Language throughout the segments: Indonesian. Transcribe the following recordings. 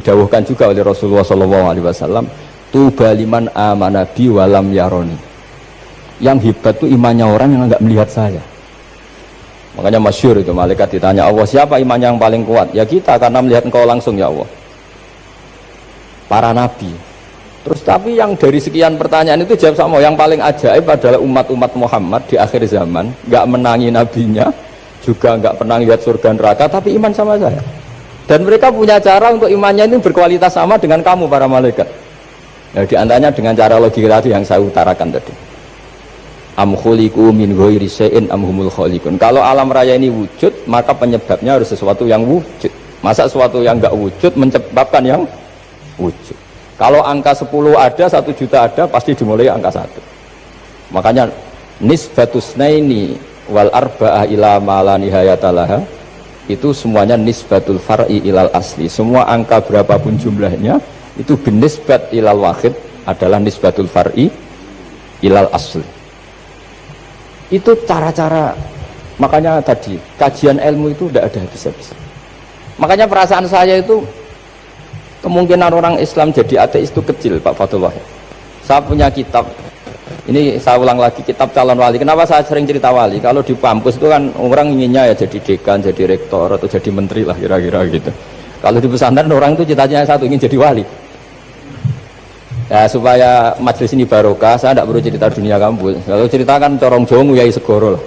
Didawuhkan juga oleh Rasulullah SAW, tuba liman amana bi walam yaroni. Yang hebat itu imannya orang yang enggak melihat saya. Makanya masyhur itu, malaikat ditanya Allah, siapa imannya yang paling kuat? Ya kita, karena melihat engkau langsung ya Allah. Para nabi. Terus tapi yang dari sekian pertanyaan itu jawab sama, yang paling ajaib adalah umat-umat Muhammad di akhir zaman, enggak menangi nabinya, juga enggak pernah lihat surga neraka, tapi iman sama saya. Dan mereka punya cara untuk imannya ini berkualitas sama dengan kamu para malaikat. Nah, di antaranya dengan cara logika yang saya utarakan tadi. Am khuliqu min ghairi syai'in am humul khaliqun. Kalau alam raya ini wujud, maka penyebabnya harus sesuatu yang wujud. Masa sesuatu yang enggak wujud menyebabkan yang wujud. Kalau angka 10 ada, 1 juta ada, pasti dimulai angka 1. Makanya nisbatusnaini wal arba'ah ila ma la nihayatalaha, itu semuanya nisbatul far'i ilal asli. Semua angka berapapun jumlahnya itu binisbat ilal wahid adalah nisbatul far'i ilal asli. Itu cara-cara, makanya tadi kajian ilmu itu tidak ada habis-habis. Makanya perasaan saya itu kemungkinan orang Islam jadi ateis itu kecil, Pak Fatullah. Saya punya kitab, ini saya ulang lagi, kitab calon wali. Kenapa saya sering cerita wali? Kalau di kampus itu kan orang inginnya ya jadi dekan, jadi rektor, atau jadi menteri lah kira-kira gitu. Kalau di pesantren orang itu cita-citanya satu, ingin jadi wali. Ya supaya majelis ini barokah, saya tidak perlu cerita dunia kampus. Kalau ceritakan corong jongu ya segoro lah.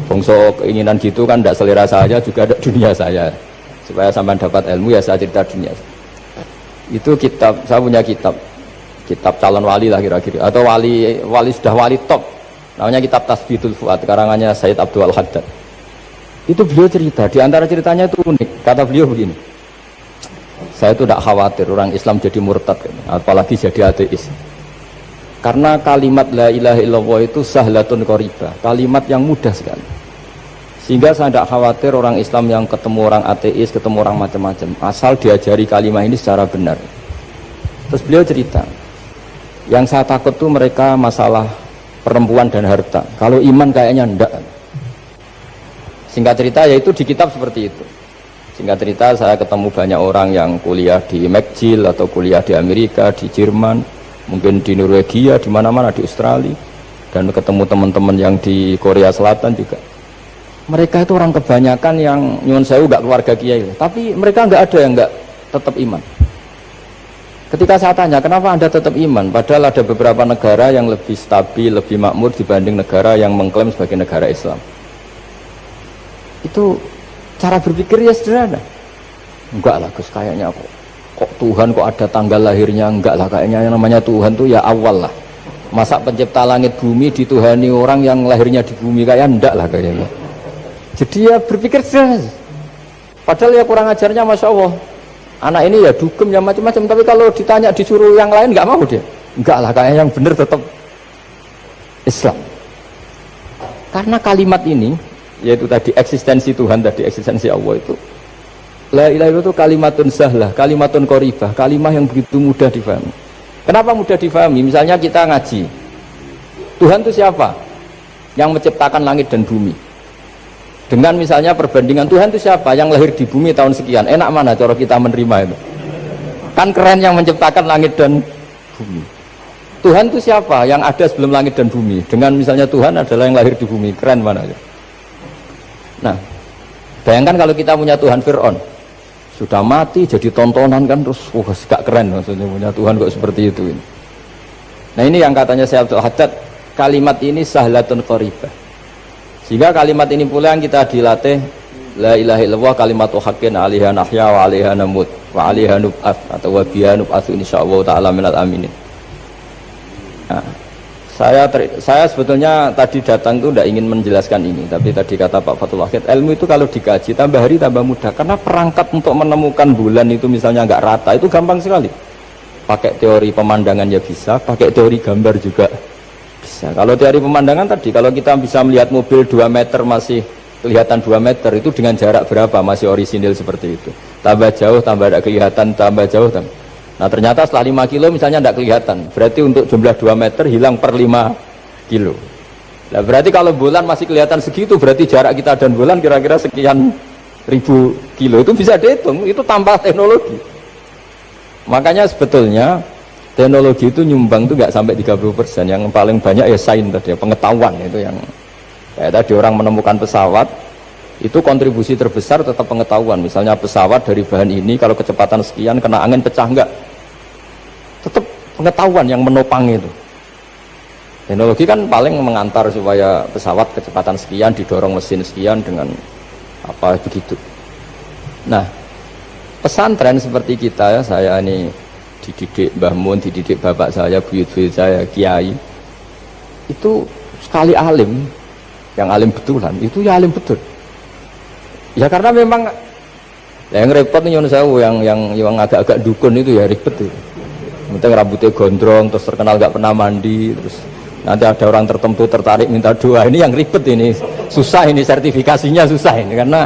Bongso keinginan gitu kan tidak selera saya, juga ada dunia saya. Supaya sampai dapat ilmu ya saya cerita dunia. Itu kitab, saya punya kitab calon wali lah kira-kira, atau wali sudah wali top, namanya kitab Tasbihul Fuad, karangannya Sayyid Abdul Haddad. Itu beliau cerita, di antara ceritanya itu unik. Kata beliau begini, saya itu tidak khawatir orang Islam jadi murtad, apalagi jadi ateis, karena kalimat la ilaha illallah itu sahlatun qoribah, kalimat yang mudah sekali, sehingga saya tidak khawatir orang Islam yang ketemu orang ateis, ketemu orang macam-macam, asal diajari kalimat ini secara benar. Terus beliau cerita, yang saya takut tuh mereka masalah perempuan dan harta. Kalau iman kayaknya enggak. Singkat cerita yaitu di kitab seperti itu. Singkat cerita saya ketemu banyak orang yang kuliah di McGill atau kuliah di Amerika, di Jerman, mungkin di Norwegia, di mana-mana, di Australia, dan ketemu teman-teman yang di Korea Selatan juga. Mereka itu orang kebanyakan yang nyuwun sewu enggak keluarga kiai, tapi mereka enggak ada yang enggak tetap iman. Ketika saya tanya, kenapa Anda tetap iman? Padahal ada beberapa negara yang lebih stabil, lebih makmur dibanding negara yang mengklaim sebagai negara Islam. Itu cara berpikir ya sederhana. Enggak lah Gus, kayaknya kok Tuhan kok ada tanggal lahirnya? Enggak lah, kayaknya yang namanya Tuhan tuh ya awal lah. Masa pencipta langit bumi dituhani orang yang lahirnya di bumi, kayak enggak lah kayaknya. Jadi ya berpikir sederhana. Padahal ya kurang ajarnya Masya Allah. Anak ini ya dugem ya macam-macam, tapi kalau ditanya disuruh yang lain nggak mau dia. Enggak lah, kayaknya yang benar tetap Islam. Karena kalimat ini, yaitu tadi eksistensi Tuhan, tadi eksistensi Allah itu, la ilaha illallah itu kalimatun sahlah, kalimatun qoribah, kalimah yang begitu mudah difahami. Kenapa mudah difahami? Misalnya kita ngaji, Tuhan itu siapa? Yang menciptakan langit dan bumi. Dengan misalnya perbandingan Tuhan itu siapa? Yang lahir di bumi tahun sekian. Enak mana cara kita menerima itu? Kan keren yang menciptakan langit dan bumi. Tuhan itu siapa? Yang ada sebelum langit dan bumi. Dengan misalnya Tuhan adalah yang lahir di bumi. Keren mana aja? Nah, bayangkan kalau kita punya Tuhan Fir'aun. Sudah mati jadi tontonan kan, terus gak keren maksudnya punya Tuhan kok seperti itu. Nah ini yang katanya Syekh Abdul Haddad, kalimat ini sahlatun qoribah. Sehingga kalimat ini pula yang kita dilatih, la ilaha illallah kalimatu haqqin 'alaiha nahya wa 'alaiha namut wa 'alaiha nub'ats atau wa biha nub'atsu insyaallah taala minal aminin. Nah, saya sebetulnya tadi datang itu tidak ingin menjelaskan ini, tapi tadi kata Pak Fathul Wahid, ilmu itu kalau dikaji tambah hari tambah mudah, karena perangkat untuk menemukan bulan itu misalnya nggak rata itu gampang sekali. Pakai teori pemandangan ya bisa, pakai teori gambar juga bisa. Kalau teori pemandangan tadi, kalau kita bisa melihat mobil 2 meter masih kelihatan 2 meter, itu dengan jarak berapa masih orisinil seperti itu. Tambah jauh, tambah tidak kelihatan, tambah jauh. Nah ternyata setelah 5 kilo misalnya tidak kelihatan. Berarti untuk jumlah 2 meter hilang per 5 kilo. Nah berarti kalau bulan masih kelihatan segitu, berarti jarak kita dan bulan kira-kira sekian ribu kilo. Itu bisa dihitung, itu tambah teknologi. Makanya sebetulnya teknologi itu nyumbang itu nggak sampai 30%. Yang paling banyak ya sains tadi, pengetahuan itu yang kayak tadi orang menemukan pesawat itu kontribusi terbesar tetap pengetahuan. Misalnya pesawat dari bahan ini kalau kecepatan sekian kena angin pecah enggak, tetap pengetahuan yang menopang itu. Teknologi kan paling mengantar supaya pesawat kecepatan sekian didorong mesin sekian dengan apa begitu. Nah, pesantren seperti kita ya, saya ini dididik Mbah Mun, dididik bapak saya, buyut-buyut saya, kiai. Itu sekali alim, yang alim betulan, itu ya alim betul. Ya karena memang yang repot nih yang agak-agak dukun itu ya ribet itu. Penting rambutnya gondrong, terus terkenal gak pernah mandi, terus nanti ada orang tertentu tertarik minta doa, ini yang ribet ini, susah ini sertifikasinya susah ini karena.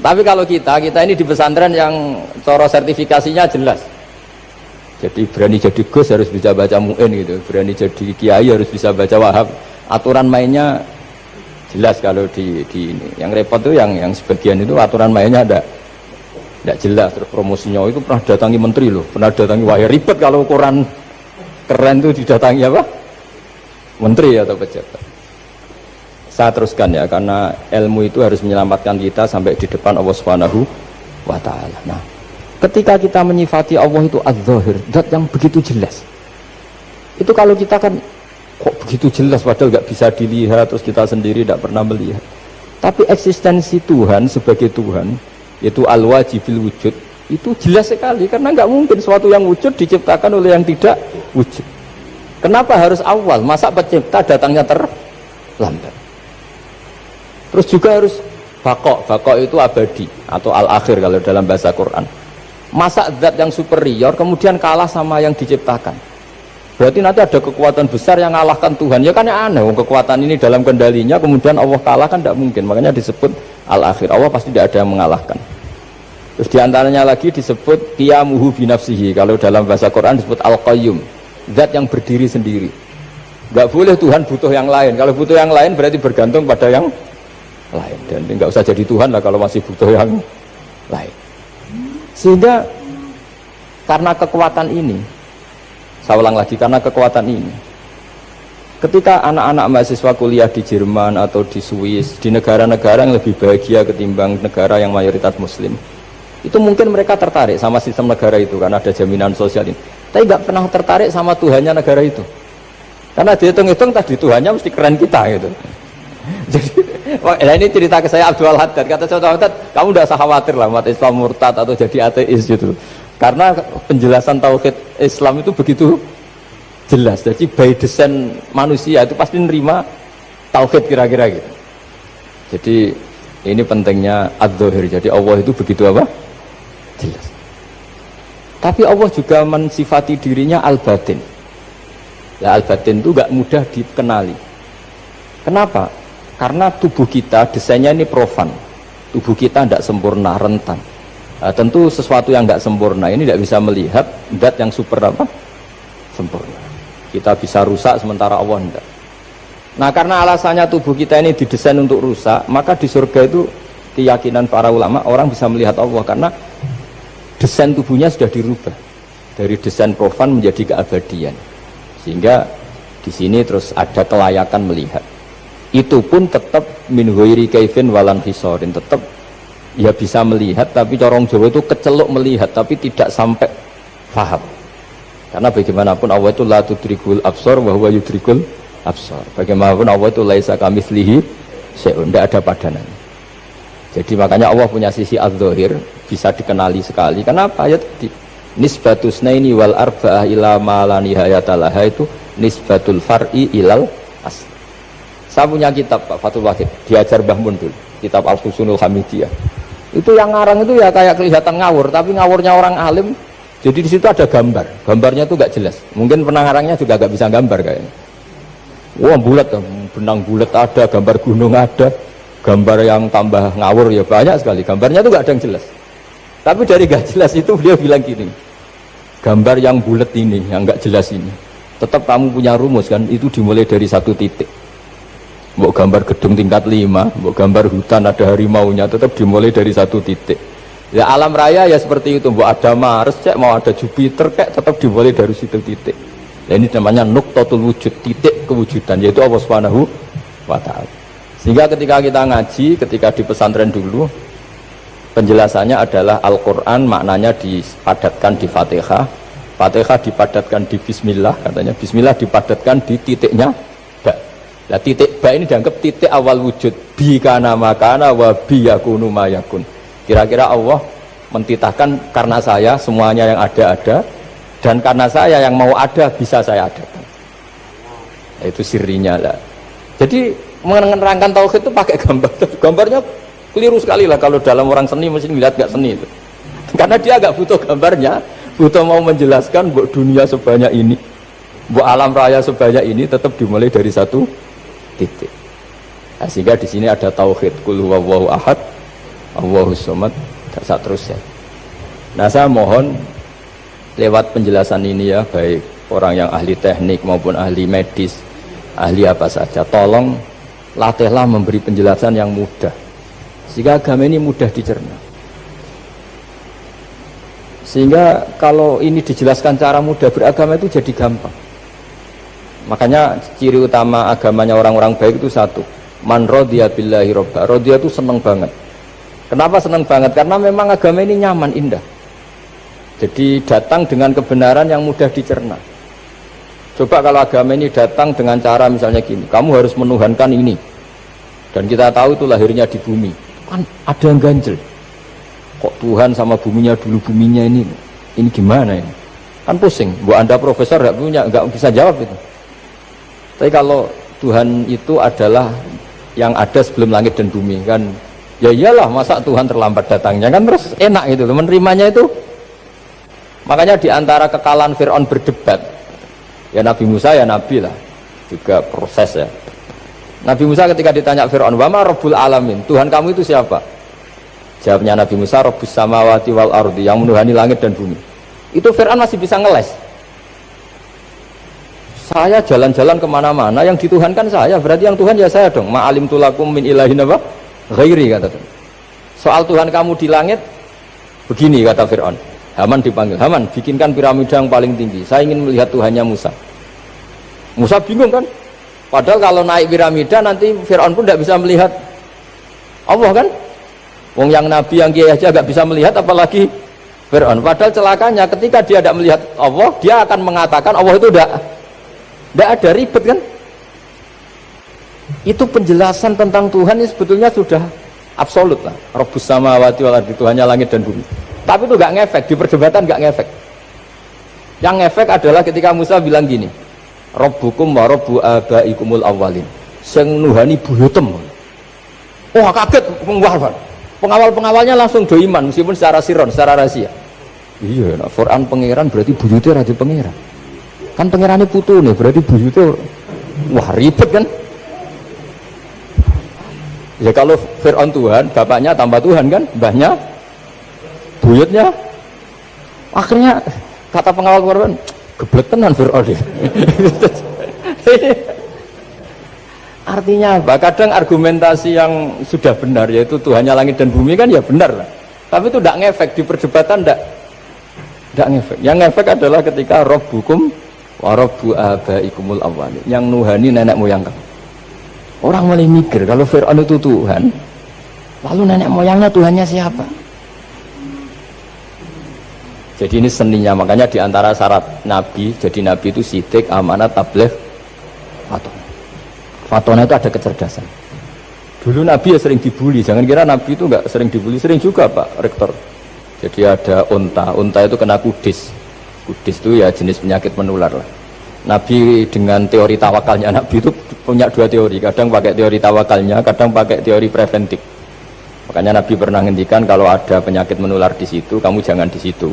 Tapi kalau kita ini di pesantren yang coro sertifikasinya jelas. Jadi berani jadi Gus harus bisa baca Mu'in gitu, berani jadi Kiai harus bisa baca Wahab. Aturan mainnya jelas kalau di ini. Yang repot tuh yang sebagian itu aturan mainnya tidak jelas. Terus promosinya itu pernah datangi menteri loh, pernah datangi wahai ribet kalau ukuran keren tuh didatangi apa? Menteri atau pejabat. Saya teruskan ya, karena ilmu itu harus menyelamatkan kita sampai di depan Allah Subhanahu wa Ta'ala. Nah, ketika kita menyifati Allah itu az-zahir, zat yang begitu jelas. Itu kalau kita kan kok begitu jelas padahal nggak bisa dilihat, terus kita sendiri tidak pernah melihat. Tapi eksistensi Tuhan sebagai Tuhan, yaitu al-wajibil wujud, itu jelas sekali karena nggak mungkin suatu yang wujud diciptakan oleh yang tidak wujud. Kenapa harus awal? Masa pencipta datangnya terlambat? Terus juga harus bakok itu abadi atau al-akhir kalau dalam bahasa Quran. Masa zat yang superior kemudian kalah sama yang diciptakan? Berarti nanti ada kekuatan besar yang mengalahkan Tuhan. Ya kan ya aneh, kekuatan ini dalam kendalinya kemudian Allah kalah kan tidak mungkin. Makanya disebut al-akhir. Allah pasti tidak ada yang mengalahkan. Terus diantaranya lagi disebut qiyamuhu binafsihi. Kalau dalam bahasa Quran disebut al-qayyum, zat yang berdiri sendiri. Gak boleh Tuhan butuh yang lain. Kalau butuh yang lain berarti bergantung pada yang lain, dan nggak usah jadi Tuhan lah kalau masih butuh yang lain. Sehingga karena kekuatan ini, saya ulang lagi, karena kekuatan ini, ketika anak-anak mahasiswa kuliah di Jerman atau di Swiss, di negara-negara yang lebih bahagia ketimbang negara yang mayoritas Muslim, itu mungkin mereka tertarik sama sistem negara itu karena ada jaminan sosial ini, tapi nggak pernah tertarik sama Tuhannya negara itu, karena dihitung-hitung tadi Tuhannya mesti keren kita gitu. Jadi ini cerita ke saya Abdul Haddad, kata saya Abdul Haddad, kamu udah usah khawatir lah umat Islam murtad atau jadi ateis gitu, karena penjelasan tauhid Islam itu begitu jelas. Jadi by design manusia itu pasti nerima tauhid kira-kira gitu. Jadi ini pentingnya ad-dhahir. Jadi Allah itu begitu apa? Jelas. Tapi Allah juga mensifati dirinya al-batin. Ya al-batin itu gak mudah dikenali. Kenapa? Karena tubuh kita desainnya ini profan, tubuh kita tidak sempurna, rentan. Nah, tentu sesuatu yang tidak sempurna ini tidak bisa melihat zat yang super apa? Sempurna. Kita bisa rusak sementara Allah tidak. Nah karena alasannya tubuh kita ini didesain untuk rusak, maka di surga itu keyakinan para ulama orang bisa melihat Allah karena desain tubuhnya sudah dirubah dari desain profan menjadi keabadian. Sehingga di sini terus ada kelayakan melihat. Itu pun tetap min ghairi kaifin walan hisorin, tetap ya bisa melihat, tapi corong Jawa itu kecelok melihat tapi tidak sampai faham. Karena bagaimanapun Allah itu la tudrikul absar wa huwa yudrikul absar. Bagaimanapun Allah itu laisa kamitslihi syai'un, tidak ada padanannya. Jadi makanya Allah punya sisi az-zahir bisa dikenali sekali. Kenapa? Ya tadi nisbatus naini wal arba'ah ila ma la nihayata laha, itu nisbatul far'i ilal asli. Saya punya kitab Pak Fathul Wahid, diajar Mbah Mun dulu, kitab Al-Husunul Hamidiyah. Itu yang ngarang itu ya kayak kelihatan ngawur, tapi ngawurnya orang alim. Jadi di situ ada gambar, gambarnya itu gak jelas. Mungkin pengarangnya juga gak bisa gambar kayaknya. Wah bulat, benang bulat ada, gambar gunung ada, gambar yang tambah ngawur ya banyak sekali. Gambarnya itu gak ada yang jelas. Tapi dari gak jelas itu beliau bilang gini, gambar yang bulat ini, yang gak jelas ini, tetap kamu punya rumus kan, itu dimulai dari satu titik. Mbok gambar gedung tingkat 5, mbok gambar hutan ada harimaunya, tetap dimulai dari satu titik. Ya alam raya ya seperti itu, mau ada Mars cek, mau ada Jupiter kayak tetap dimulai dari situ titik. Ya, ini namanya nuqtatul wujud, titik kewujudan, yaitu Allah Subhanahu wa ta'ala. Sehingga ketika kita ngaji, ketika di pesantren dulu, penjelasannya adalah Al-Quran maknanya dipadatkan di Fatihah, Fatihah dipadatkan di Bismillah, katanya Bismillah dipadatkan di titiknya ba. Nah titik ba ini dianggap titik awal wujud, bi kana makana wa bi yakunu mayakun. Kira-kira Allah mentitahkan karena saya semuanya yang ada, dan karena saya yang mau ada bisa saya adakan. Itu sirinya lah. Jadi menerangkan tauhid itu pakai gambar. Gambarnya keliru sekali lah kalau dalam orang seni mesti melihat gak seni itu. Karena dia agak butuh gambarnya, butuh mau menjelaskan buat dunia sebanyak ini, buat alam raya sebanyak ini tetap dimulai dari satu titik. Nah, sehingga di sini ada tauhid qul huwallahu ahad, Allahus samad, dan seterusnya. Nah saya mohon lewat penjelasan ini ya, baik orang yang ahli teknik maupun ahli medis, ahli apa saja, tolong latihlah memberi penjelasan yang mudah sehingga agama ini mudah dicerna. Sehingga kalau ini dijelaskan cara mudah beragama itu jadi gampang. Makanya ciri utama agamanya orang-orang baik itu satu, man radiya billahi robba. Radiya itu seneng banget. Kenapa seneng banget? Karena memang agama ini nyaman, indah. Jadi datang dengan kebenaran yang mudah dicerna. Coba kalau agama ini datang dengan cara misalnya gini, kamu harus menuhankan ini, dan kita tahu itu lahirnya di bumi, kan ada yang ganjel. Kok Tuhan sama buminya dulu, buminya ini gimana ini? Kan pusing. Buat Anda profesor nggak bisa jawab itu. Tapi kalau Tuhan itu adalah yang ada sebelum langit dan bumi, kan ya iyalah, masa Tuhan terlambat datangnya, kan terus enak gitu, menerimanya itu. Makanya diantara kekalahan Fir'aun berdebat, ya Nabi Musa ya Nabi lah, juga proses ya. Nabi Musa ketika ditanya Fir'aun, wa ma rabbul alamin, Tuhan kamu itu siapa? Jawabnya Nabi Musa, rabbus samawati wal ardi, yang menuhani langit dan bumi. Itu Fir'aun masih bisa ngeles. Saya jalan-jalan kemana-mana, yang dituhankan saya, berarti yang Tuhan ya saya dong. Ma'alim tulakum min ilahin apa? Ghairi, kata Tuhan. Soal Tuhan kamu di langit begini, kata Fir'aun. Haman dipanggil, Haman bikinkan piramida yang paling tinggi, saya ingin melihat Tuhannya Musa. Musa bingung kan, padahal kalau naik piramida nanti Fir'aun pun tidak bisa melihat Allah kan. Wong yang nabi yang kiai aja gak bisa melihat, apalagi Fir'aun. Padahal celakanya ketika dia tidak melihat Allah, dia akan mengatakan Allah itu tidak ada, ribet kan. Itu penjelasan tentang Tuhan ini sebetulnya sudah absolut lah. Rabbus samawati wal ardi, Tuhannya langit dan bumi. Tapi itu gak ngefek, di perdebatan gak ngefek. Yang ngefek adalah ketika Musa bilang gini, Rabbukum wa rabbu abaikumul awwalin, sing nuhani buyutem. Wah kaget pengawal-pengawalnya langsung do iman meskipun secara siron, secara rahasia. Iya, nah, Quran pangeran berarti buyutnya raja pangeran. Kan pangerannya putu nih, berarti buyutnya wah ribet kan. Ya kalau Fir'aun Tuhan, bapaknya tambah Tuhan kan, mbahnya, buyutnya. Akhirnya kata pengawal Quran, geblek tenan Fir'aun. Artinya apa? Kadang argumentasi yang sudah benar, yaitu Tuhannya langit dan bumi kan ya benar lah. Tapi itu tidak ngefek, di perdebatan tidak ngefek. Yang ngefek adalah ketika Rabbukum wa rabbu abaikumul awwalin, yang nuhani nenek moyang kamu. Orang mulai mikir kalau Fir'aun itu Tuhan, lalu nenek moyangnya Tuhannya siapa? Jadi ini seninya, makanya diantara syarat Nabi, jadi Nabi itu sidik, amanat, tabligh, fatona itu ada kecerdasan. Dulu Nabi ya sering dibully, jangan kira Nabi itu nggak sering dibully, sering juga Pak Rektor. Jadi ada unta itu kena kudis itu ya jenis penyakit menular lah. Nabi dengan teori tawakalnya, Nabi itu punya dua teori, kadang pakai teori tawakalnya, kadang pakai teori preventif. Makanya Nabi pernah ngendikan kalau ada penyakit menular di situ, kamu jangan di situ.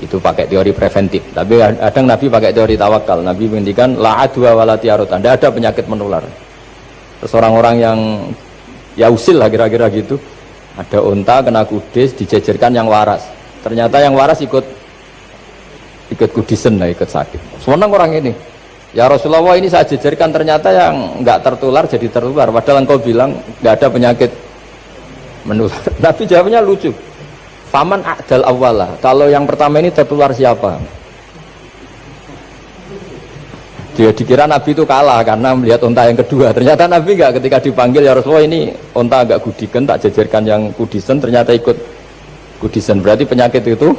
Itu pakai teori preventif. Tapi kadang Nabi pakai teori tawakal. Nabi menghentikan la adwa wala tiarut, tidak ada penyakit menular. Terus orang-orang yang ya usil lah kira-kira gitu, ada unta kena kudis, dijejerkan yang waras, ternyata yang waras ikut kudisen lah, ikut sakit. Senang orang ini, ya Rasulullah ini saya jejerkan, ternyata yang nggak tertular jadi tertular, padahal engkau bilang nggak ada penyakit menular. Nabi jawabnya lucu, Faman a'dal awwalah. Kalau yang pertama ini tertular siapa? Dia dikira Nabi itu kalah karena melihat unta yang kedua. Ternyata Nabi enggak, ketika dipanggil ya Rasulullah ini unta agak kudikan, tak jajarkan yang kudisen, ternyata ikut kudisen. Berarti penyakit itu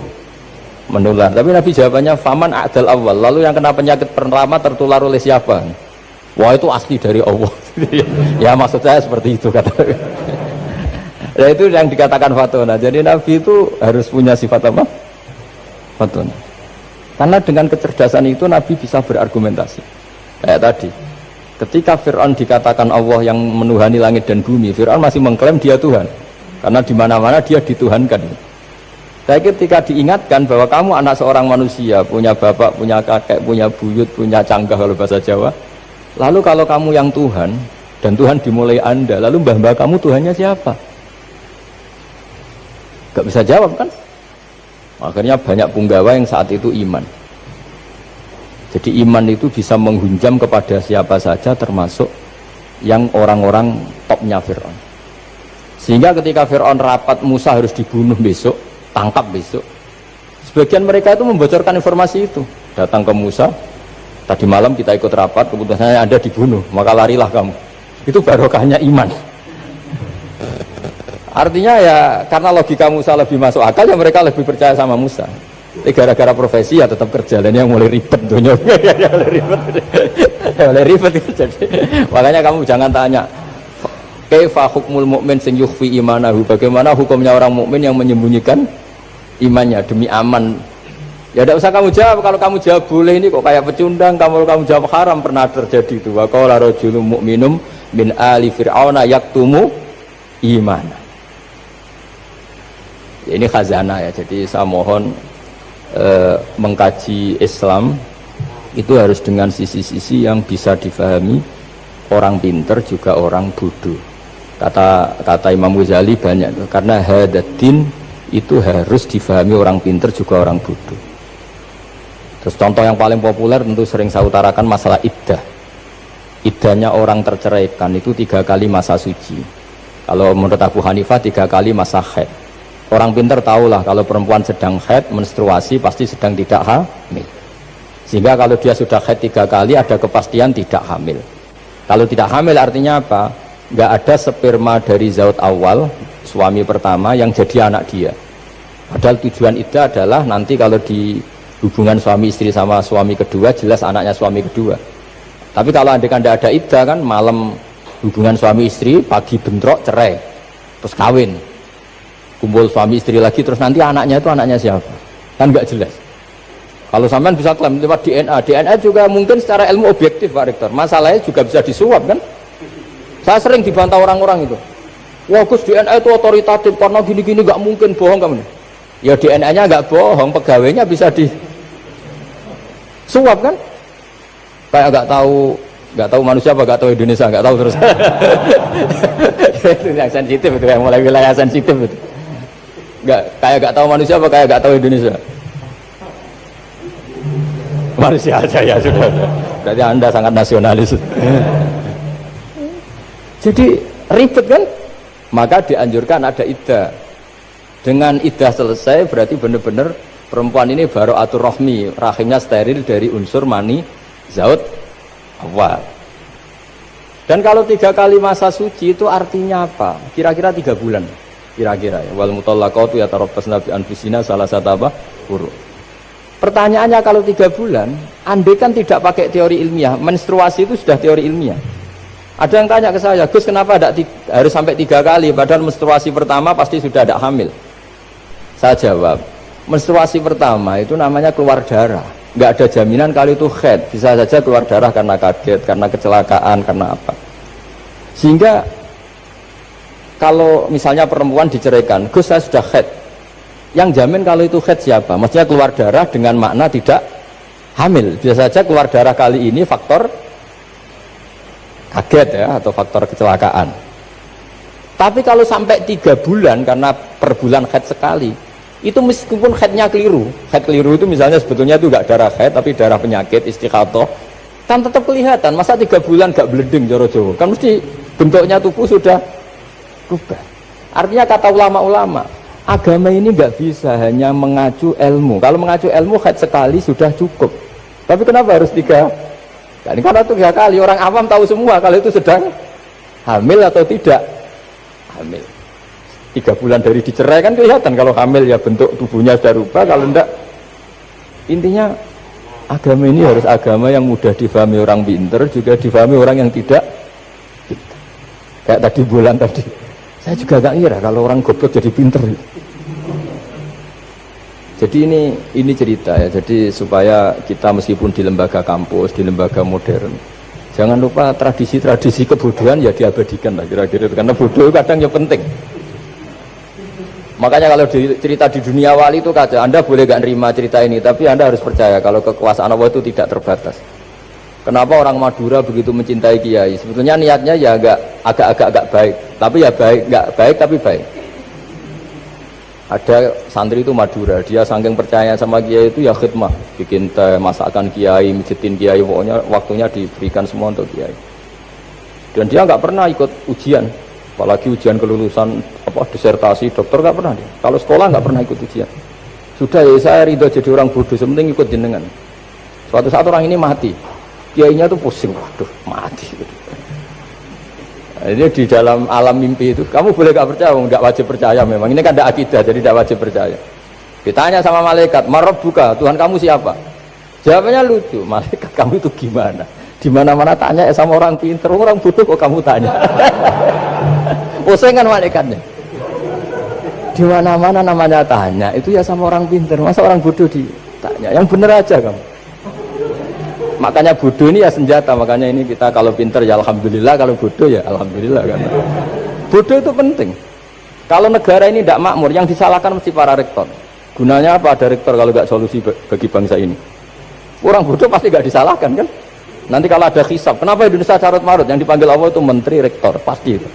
menular. Tapi Nabi jawabannya faman a'dal awal. Lalu yang kena penyakit pertama tertular oleh siapa? Wah itu asli dari Allah. Ya maksud saya seperti itu kata. Nah itu yang dikatakan fatona. Jadi Nabi itu harus punya sifat apa? Fatona. Karena dengan kecerdasan itu Nabi bisa berargumentasi. Kayak tadi, ketika Fir'aun dikatakan Allah yang menuhani langit dan bumi, Fir'aun masih mengklaim dia Tuhan. Karena di mana-mana dia dituhankan. Tapi ketika diingatkan bahwa kamu anak seorang manusia, punya bapak, punya kakek, punya buyut, punya canggah kalau bahasa Jawa. Lalu kalau kamu yang Tuhan, dan Tuhan dimulai Anda, lalu mbah-mbah kamu Tuhannya siapa? Gak bisa jawab kan? Akhirnya banyak punggawa yang saat itu iman. Jadi iman itu bisa menghunjam kepada siapa saja, termasuk yang orang-orang topnya Fir'aun. Sehingga ketika Fir'aun rapat Musa harus dibunuh besok, tangkap besok, sebagian mereka itu membocorkan informasi itu. Datang ke Musa, tadi malam kita ikut rapat, keputusannya Anda dibunuh, maka larilah kamu. Itu barokahnya iman. Artinya ya karena logika Musa lebih masuk akal, ya mereka lebih percaya sama Musa. Gara-gara profesi ya tetap kerja, dan yang mulai ribet dunia. Mulai ribet itu jadi. Makanya kamu jangan tanya kaifa hukmul mukmin sing yukhfi imanahu, bagaimana hukumnya orang mukmin yang menyembunyikan imannya demi aman. Ya tidak usah kamu jawab. Kalau kamu jawab boleh, ini kok kayak pecundang. Kamu jawab haram, pernah terjadi itu. Wa qala rajulun mu'minum min ali fir'auna yaktumu imana. Ini khazanah ya, jadi saya mohon mengkaji Islam itu harus dengan sisi-sisi yang bisa difahami orang pinter juga orang bodoh. Kata Imam Ghazali banyak, karena hadatin itu harus difahami orang pinter juga orang bodoh. Terus contoh yang paling populer tentu sering saya utarakan masalah iddah. Iddahnya orang terceraikan itu 3 kali masa suci. Kalau menurut Abu Hanifah 3 kali masa haid. Orang pintar tahulah kalau perempuan sedang haid, menstruasi pasti sedang tidak hamil. Sehingga kalau dia sudah haid 3 kali ada kepastian tidak hamil. Kalau tidak hamil artinya apa? Nggak ada sperma dari zaut awal, suami pertama yang jadi anak dia. Padahal tujuan iddah adalah nanti kalau di hubungan suami istri sama suami kedua, jelas anaknya suami kedua. Tapi kalau andaikan tidak ada iddah kan, malam hubungan suami istri, pagi bentrok cerai, terus kawin. Kumpul suami istri lagi, terus nanti anaknya itu anaknya siapa? Kan nggak jelas. Kalau sampean bisa klaim lewat DNA juga mungkin secara ilmu objektif Pak Rektor. Masalahnya juga bisa disuap kan? Saya sering dibantah orang-orang itu. Wah Gus, DNA itu otoritatif karena gini-gini nggak mungkin, bohong kamu. Ya DNA-nya nggak bohong, pegawainya bisa disuap kan? Kayak nggak tahu manusia apa nggak tahu Indonesia, nggak tahu terus. Itu yang sensitif itu, yang mulai wilayah sensitif itu. Kayak gak tahu manusia apa kayak gak tahu Indonesia? Manusia aja ya sudah. Berarti Anda sangat nasionalis. Jadi ribet kan? Maka dianjurkan ada iddah. Dengan iddah selesai berarti benar-benar perempuan ini baru atur rohmi, rahimnya steril dari unsur mani zaut awal. Dan kalau 3 kali masa suci itu artinya apa? Kira-kira 3 bulan. Kira-kira ya, wal mutallaqatu yatarabbasna bi anfusina salah satu apa? Huruf. Pertanyaannya kalau 3 bulan, andai kan tidak pakai teori ilmiah, menstruasi itu sudah teori ilmiah. Ada yang tanya ke saya, Gus kenapa harus sampai 3 kali, padahal menstruasi pertama pasti sudah ada hamil. Saya jawab, menstruasi pertama itu namanya keluar darah, nggak ada jaminan kalau itu haid, bisa saja keluar darah karena kaget, karena kecelakaan, karena apa. Sehingga kalau misalnya perempuan diceraikan, Gus saya sudah haid, yang jamin kalau itu haid siapa? Maksudnya keluar darah dengan makna tidak hamil. Bisa saja keluar darah kali ini faktor kaget ya, atau faktor kecelakaan. Tapi kalau sampai 3 bulan, karena per bulan haid sekali, itu meskipun haidnya keliru, haid keliru itu misalnya sebetulnya itu enggak darah haid tapi darah penyakit istiqathah, kan tetap kelihatan. Masa 3 bulan enggak bleeding joro-joro? Kan mesti bentuknya tubuh sudah rubah. Artinya kata ulama-ulama, agama ini nggak bisa hanya mengacu ilmu. Kalau mengacu ilmu haid sekali sudah cukup. Tapi kenapa harus 3 kali? Karena itu 3 kali. Orang awam tahu semua kalau itu sedang hamil atau tidak hamil. 3 bulan dari dicerai kan kelihatan kalau hamil ya bentuk tubuhnya sudah rubah, kalau enggak. Intinya agama ini harus agama yang mudah difahami orang pinter, juga difahami orang yang tidak pinter. Kayak tadi bulan tadi, saya juga gak ngira kalau orang goblok jadi pinter. Jadi ini cerita ya, jadi supaya kita meskipun di lembaga kampus, di lembaga modern, jangan lupa tradisi-tradisi kebodohan ya diabadikan lah kira-kira, karena bodoh kadang ya penting. Makanya kalau cerita di dunia wali itu kacau. Anda boleh gak nerima cerita ini, tapi Anda harus percaya kalau kekuasaan Allah itu tidak terbatas. Kenapa orang Madura begitu mencintai kiai? Sebetulnya niatnya ya agak baik, tapi ya baik, nggak baik tapi baik. Ada santri itu Madura, dia saking percaya sama kiai itu ya khidmah, bikin teh, masakan kiai, mijitin kiai, pokoknya waktunya diberikan semua untuk kiai. Dan dia nggak pernah ikut ujian. Apalagi ujian kelulusan disertasi dokter nggak pernah dia. Kalau sekolah nggak pernah ikut ujian. Sudah ya saya ridho jadi orang bodoh, sementing ikut jenengan. Suatu saat orang ini mati, kiainya tuh pusing, waduh mati. Ini di dalam alam mimpi itu, kamu boleh nggak percaya, nggak wajib percaya memang. Ini kan ada akidah, jadi tidak wajib percaya. Ditanya sama malaikat, Marabbuka, Tuhan kamu siapa? Jawabannya lucu, malaikat kamu itu gimana? Di mana-mana tanya sama orang pinter, orang bodoh kok kamu tanya? Pusing kan malaikatnya. Di mana-mana namanya tanya, itu ya sama orang pinter. Masa orang bodoh ditanya? Yang bener aja kamu. Makanya bodoh ini ya senjata. Makanya ini kita kalau pinter ya alhamdulillah, kalau bodoh ya alhamdulillah kan. Bodoh itu penting. Kalau negara ini tidak makmur, yang disalahkan mesti para rektor. Gunanya apa ada rektor kalau nggak solusi bagi bangsa ini? Orang bodoh pasti nggak disalahkan kan? Nanti kalau ada hisab, kenapa Indonesia carut marut? Yang dipanggil Allah itu menteri, rektor, pasti itu.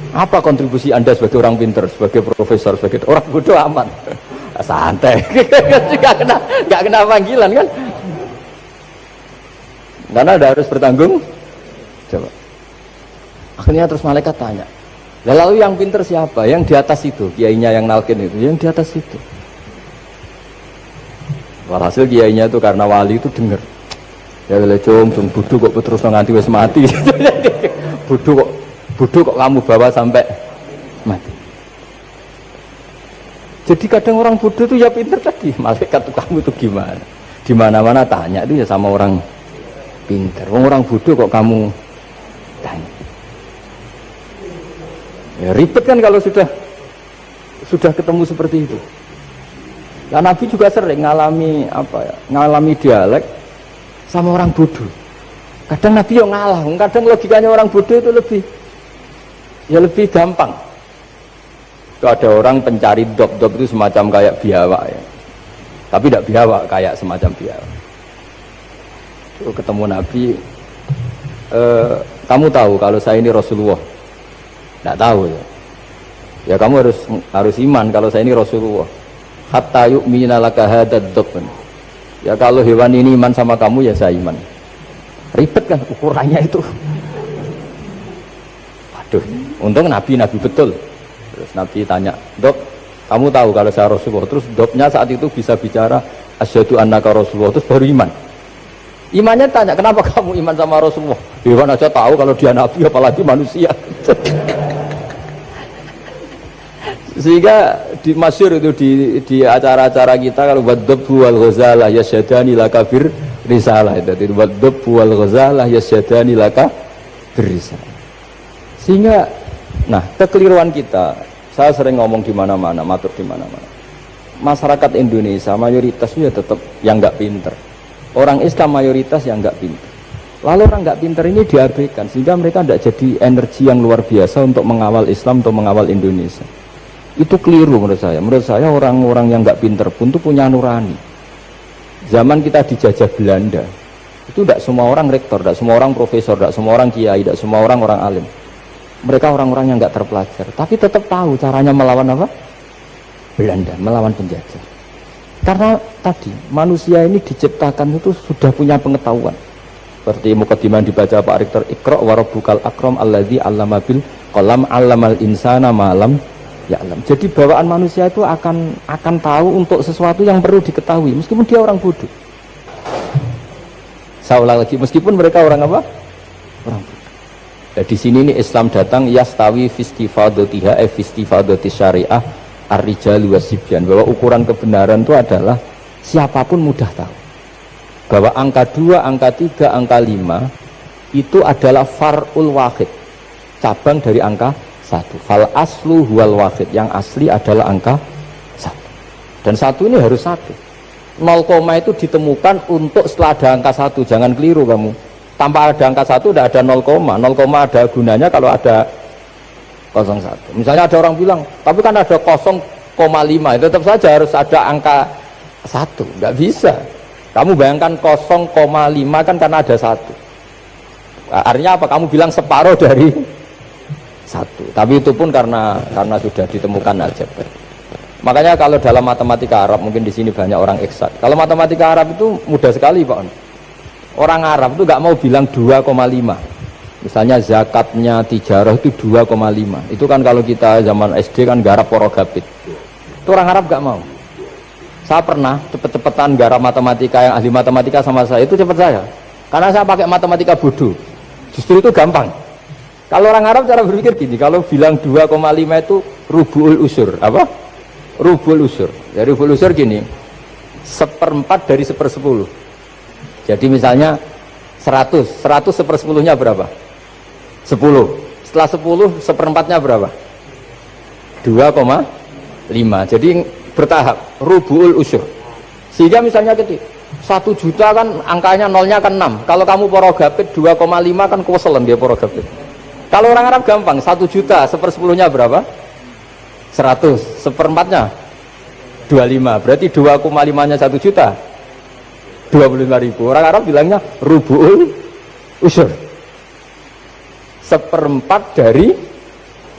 Apa kontribusi Anda sebagai orang pinter, sebagai profesor, sebagai orang bodoh aman? Santai, nggak kena panggilan kan? Karena Anda harus bertanggung jawab. Akhirnya terus malaikat tanya, lalu yang pinter siapa? Yang di atas itu, kiainya yang nalkin itu, yang di atas itu. Walhasil kiainya itu karena wali itu dengar. Ya boleh cung bodoh kok terus nganti wis mati. bodoh kok kamu bawa sampai mati. Jadi kadang orang bodoh itu ya pinter tadi. Malaikat tuh kamu itu gimana? Di mana-mana tanya itu ya sama orang pinter. Orang bodoh kok kamu tanya. Ya ribet kan kalau sudah ketemu seperti itu. Nah, Nabi juga sering ngalami dialek sama orang bodoh. Kadang Nabi yang ngalah, kadang logikanya orang bodoh itu lebih gampang. Itu ada orang pencari dop itu semacam kayak biawak ya. Tapi tidak biawak, kayak semacam biawak. Itu ketemu Nabi, kamu tahu kalau saya ini Rasulullah? Tidak tahu ya. Ya kamu harus iman kalau saya ini Rasulullah. Hatta yu'mina laka hadad dop. Ya kalau hewan ini iman sama kamu ya saya iman. Ribet kan ukurannya itu. Waduh, untung Nabi betul. Terus Nabi tanya, Dok, kamu tahu kalau saya Rasulullah? Terus Doknya saat itu bisa bicara asyhadu annaka Rasulullah, terus baru iman. Imannya tanya, kenapa kamu iman sama Rasulullah? Hewan aja tahu kalau dia Nabi, apalagi manusia. Sehingga di masyhur itu di acara-acara kita kalau wadhabbu wal ghazalah yasyadani laka bir risalah, itu wadhabbu wal ghazalah yasyadani laka bir risalah. Sehingga nah kekeliruan kita, saya sering ngomong di mana-mana, matur di mana-mana. Masyarakat Indonesia mayoritasnya tetap yang enggak pinter. Orang Islam mayoritas yang enggak pinter. Lalu orang enggak pinter ini diabaikan sehingga mereka tidak jadi energi yang luar biasa untuk mengawal Islam atau mengawal Indonesia. Itu keliru menurut saya. Menurut saya orang-orang yang nggak pinter pun tuh punya nurani. Zaman kita dijajah Belanda, itu tidak semua orang rektor, tidak semua orang profesor, tidak semua orang kiai, tidak semua orang alim. Mereka orang-orang yang nggak terpelajar, tapi tetap tahu caranya melawan apa? Belanda, melawan penjajah. Karena tadi manusia ini diciptakan itu sudah punya pengetahuan. Seperti mukadimah dibaca Pak Rektor, Iqra wa rabbukal akram alladzi 'allama bil qalam 'allamal insana ma lam ya'lam. Jadi bawaan manusia itu akan tahu untuk sesuatu yang perlu diketahui meskipun dia orang bodoh. Saya ulang lagi, meskipun mereka orang apa? Orang bodoh. Nah, di sini nih Islam datang yastawi fistifadatiha fistifadati syariah ar-rijalu wasibyan, bahwa ukuran kebenaran itu adalah siapapun mudah tahu bahwa angka 2, angka 3, angka 5 itu adalah far'ul wahid, cabang dari angka 1. Fal aslu huwal wahid, yang asli adalah angka 1. Dan 1 ini harus 1. 0, itu ditemukan untuk setelah ada angka 1. Jangan keliru kamu. Tanpa ada angka 1 tidak ada 0, 0, ada gunanya kalau ada 01. Misalnya ada orang bilang, tapi kan ada 0,5, tetap saja harus ada angka 1. Nggak bisa. Kamu bayangkan 0,5 kan karena ada 1. Artinya apa? Kamu bilang separuh dari 1. Tapi itu pun karena sudah ditemukan aljabar. Makanya kalau dalam matematika Arab, mungkin di sini banyak orang eksak. Kalau matematika Arab itu mudah sekali, Pak. Orang Arab itu nggak mau bilang 2,5. Misalnya zakatnya tijarah itu 2,5. Itu kan kalau kita zaman SD kan garap porogapit. Itu orang Arab nggak mau. Saya pernah cepet-cepetan garap matematika, yang ahli matematika sama saya itu cepet saya. Karena saya pakai matematika bodoh. Justru itu gampang. Kalau orang Arab cara berpikir gini, kalau bilang 2,5 itu rubu'ul usur. Apa? Rubu'ul usur. Dari rubu'ul usur gini, 1/4 dari 1/10. Jadi misalnya 100 1/10-nya berapa? 10. Setelah 10 1/4-nya berapa? 2,5. Jadi bertahap, rubu'ul usur. Sehingga misalnya gitu, 1 juta kan angkanya nolnya kan 6. Kalau kamu porogapit 2,5 kan kuweselen dia porogapit. Kalau orang Arab gampang, 1 juta 1/10-nya berapa? 100. 1/4-nya 25. Berarti 2,5-nya 1 juta 25.000. Orang Arab bilangnya rubu'ul usur. 1/4 dari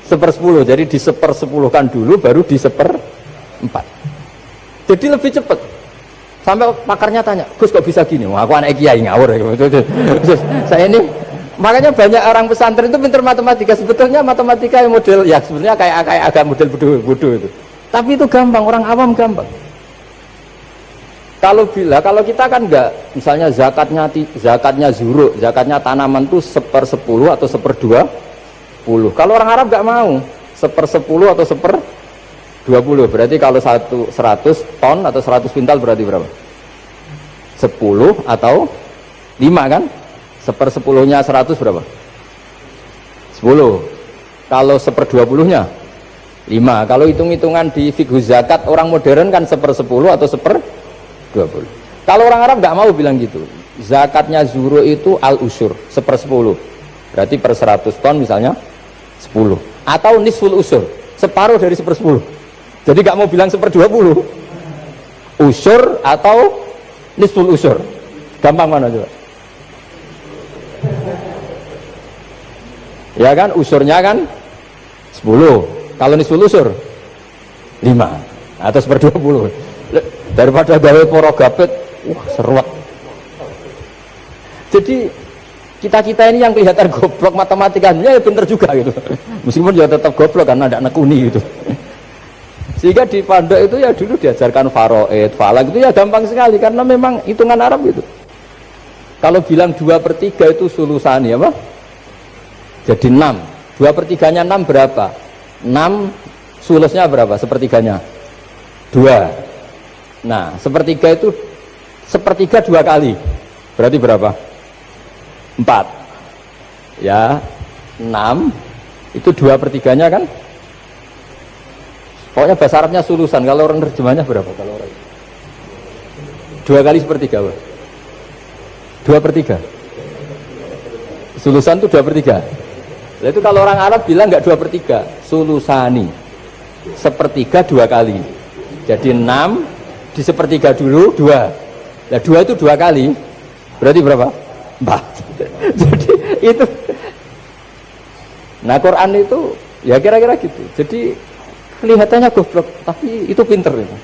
1/10. Jadi di 1/10-kan dulu, baru di 1/4. Jadi lebih cepat. Sampai pakarnya tanya, Gus kok bisa gini? Wah, aku anak kiai ngawur. Saya ini, makanya banyak orang pesantren itu pintar matematika. Sebetulnya matematika yang model, ya sebenarnya kayak agak model bodoh itu. Tapi itu gampang, orang awam gampang. Kalau kita kan enggak, misalnya zakatnya zuruk, zakatnya tanaman itu 1/10 atau 1/20. Kalau orang Arab enggak mau 1/10 atau 1/20. Berarti kalau 100 ton atau 100 kuintal berarti berapa? 10 atau 5 kan? 1/10-nya 100 berapa? 10. Kalau 1/20-nya 5. Kalau hitung-hitungan di fikih zakat orang modern kan 1/10 atau 1/20. Kalau orang Arab nggak mau bilang gitu. Zakatnya zuru itu al-usur 1/10. Berarti per 100 ton misalnya 10. Atau nisful usur, separuh dari 1/10. Jadi nggak mau bilang 1/20. Usur atau nisful usur. Gampang mana coba? Ya kan, usurnya kan 10. Kalau nisful usur 5 atau 1/20. Daripada gawe porogapit, seruat. Jadi kita ini yang kelihatan goblok matematikanya ya pinter juga gitu. Meskipun ya tetap goblok karena ada nekuni gitu. Sehingga di pondok itu ya dulu diajarkan faraid, falak itu ya gampang sekali karena memang hitungan Arab gitu. Kalau bilang 2/3 itu sulusani apa? Jadi 6. 2/3-nya 6 berapa? 6 sulusnya berapa? Sepertiganya 2. Nah, 1/3 itu 1/3 2 kali. Berarti berapa? 4. Ya, 6 itu 2/3-nya kan? Pokoknya bahasa Arabnya sulusan. Kalau orang terjemahnya berapa? Kalau orang 2 kali 1/3 apa? 2/3. Sulusan itu 2/3. Nah, itu kalau orang Arab bilang enggak 2/3, sulusani. 1/3 2 kali. Jadi 6 di 1/3 dulu 2. Nah 2 itu 2 kali. Berarti berapa? 4. Jadi itu. Nah Quran itu ya kira-kira gitu. Jadi kelihatannya goblok, tapi itu pinter itu.